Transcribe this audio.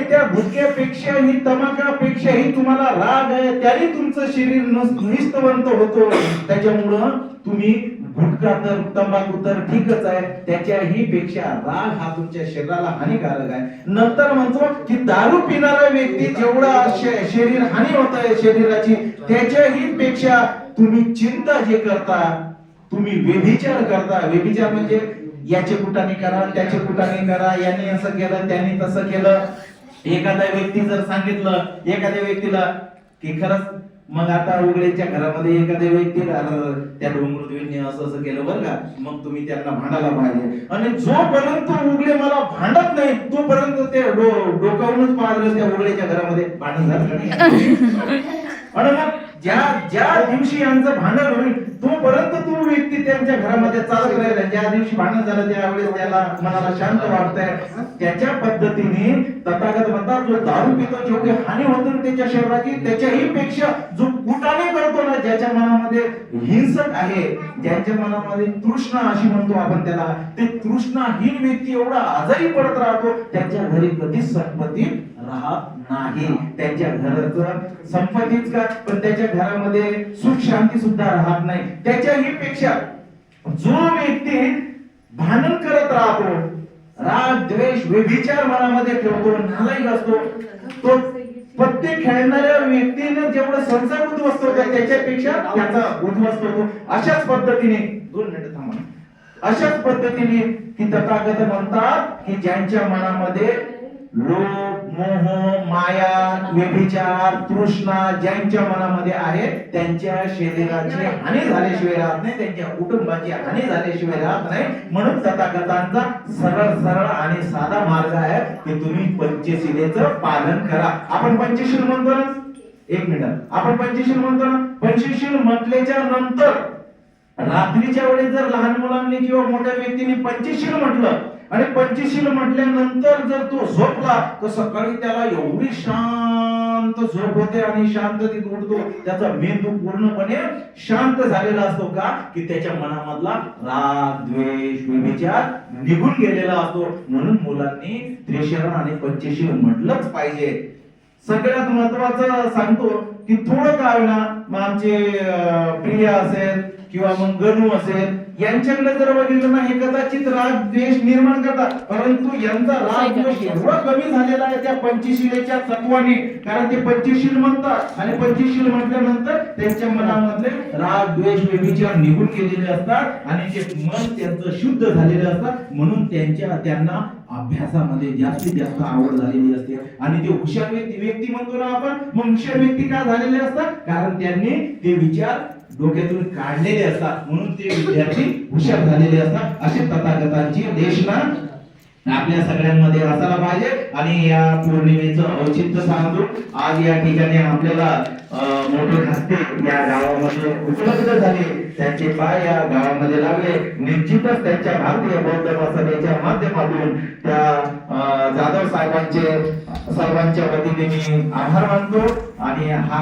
त्या गुटख्यापेक्षाही तमाखापेक्षाही तुम्हाला राग आहे, त्याने तुमचं शरीर निस्तवंत होतो. त्याच्यामुळं तुम्ही गुटखा तर तंबाखू तर ठीकच आहे, त्याच्याही पेक्षा राग हा तुमच्या शरीराला हानिकारक आहे. नंतर म्हणतो की दारू पिणारा व्यक्ती जेवढा शरीर हानी होत आहे शरीराची, त्याच्याही पेक्षा तुम्ही चिंता जे करता, तुम्ही व्यभिचार करता. व्यभिचार म्हणजे याचे कुटाने करा, त्याचे कुटाने करा, याने असं केलं त्याने तसं केलं. एखाद्या व्यक्ती जर सांगितलं एखाद्या व्यक्तीला की खरंच, मग आता उघड्याच्या घरामध्ये एखाद्या व्यक्तीला त्या डोंगरदेवीने असं असं केलं बरं का, मग तुम्ही त्यांना भांडायला पाहिजे. आणि जोपर्यंत उघडे मला भांडत नाही तोपर्यंत ते डोकावूनच पाहिलं त्या उघड्याच्या घरामध्ये भांडण झालं नाही. आणि मग ज्या दिवशी यांचं भांडण होईल तोपर्यंत तो व्यक्ती त्यांच्या घरामध्ये चालत राहील. ज्या दिवशी भांडण झालं त्यावेळेस त्याला मनाला शांत वाटतंय. त्याच्या पद्धतीने तथागत म्हणतात, जो दारू पितो जेवढी हानी होते त्याच्या शरीराची, त्याच्याही पेक्षा जो कुटाने करतो ना, ज्याच्या मनामध्ये हिंसक आहे, ज्यांच्या मनामध्ये तृष्णा अशी म्हणतो आपण त्याला, ते तृष्णाहीन व्यक्ती एवढा आजारी पडत राहतो, त्याच्या घरी कधीच संपत्ती राहत नाही. त्यांच्या घराचं संपत्तीच का, पण त्याच्या घरामध्ये सुख शांती सुद्धा राहत नाही. त्याच्याही पेक्षा जो व्यक्ती भांडण करत राहतो, राग द्वेष व्यभिचार मनामध्ये ठेवतो, नालायक असतो, तो पत्ते खेळणाऱ्या व्यक्तीने जेवढं संसार उद्ध्वस्त होतो त्याच्यापेक्षा त्याचा उद्ध्वस्त होतो. अशाच पद्धतीने 2 मिनिटं थांबा. अशाच पद्धतीने की तथागत म्हणतात की ज्यांच्या मनामध्ये लोभ, मोह, माया, व्यभिचार, तृष्णा ज्यांच्या मनामध्ये आहे, त्यांच्या शरीराची हानी झाल्याशिवाय राहत नाही, त्यांच्या कुटुंबाची हानी झाल्याशिवाय राहत नाही. म्हणून तथागतांचा सरळ सरळ आणि साधा मार्ग आहे की तुम्ही पंचशिलेचं पालन करा. आपण पंचशील म्हणतो ना, 1 मिनिट, आपण पंचशील म्हणतो ना, पंचशील म्हटल्याच्या नंतर रात्रीच्या वेळेस जर लहान मुलांनी किंवा मोठ्या व्यक्तीने पंचशील म्हटलं आणि पंचशील म्हटल्यानंतर जर तो झोपला तर सकाळी त्याला एवढी शांत झोप होते आणि शांततेत उठतो. त्याचा मेंदू पूर्णपणे शांत झालेला असतो का, की त्याच्या मनामधला राग द्वेष व्यभिचार निघून गेलेला असतो. म्हणून मुलांनी त्रिशरण आणि पंचशील म्हटलंच पाहिजे. सगळ्यात महत्वाचं सांगतो की थोडं काय ना, मग आमचे प्रिया असेल किंवा मग गणू असेल, यांच्याकडे जर बघितलं ना, हे कदाचित राग द्वेष निर्माण करतात, परंतु यांचा राग द्वेष एवढा कमी झालेला आहे त्या पंचशिलेच्या तत्वाने. कारण ते पंचशील म्हणतात आणि पंचशील म्हटल्यानंतर त्यांच्या मनामधले राग द्वेष व्यभिचार निघून गेलेले असतात आणि ते मन त्यांचं शुद्ध झालेले असतात. म्हणून त्यांना अभ्यासामध्ये जास्तीत जास्त आवड झालेली असते. आणि ते हुशार व्यक्ती म्हणतो ना आपण, मग हुशार व्यक्ती का झालेले असतात, कारण त्यांनी ते विचार डोक्यातून काढलेले असतात, म्हणून ते विद्यार्थी हुशार झालेले असतात. असे तथागतांची देशना आपल्या सगळ्यांमध्ये असायला पाहिजे. आणि या पौर्णिमेचं औचित्य सांगतो, आज या ठिकाणी आपल्याला मोठे खाते या गावामध्ये उपलब्ध झाले, त्यांचे पाय या गावामध्ये लागले. निश्चितच त्यांच्या भारतीय बौद्ध महासभेच्या माध्यमातून त्या जाधव साहेबांचे सर्वांच्या वतीने मी आभार मानतो. आणि हा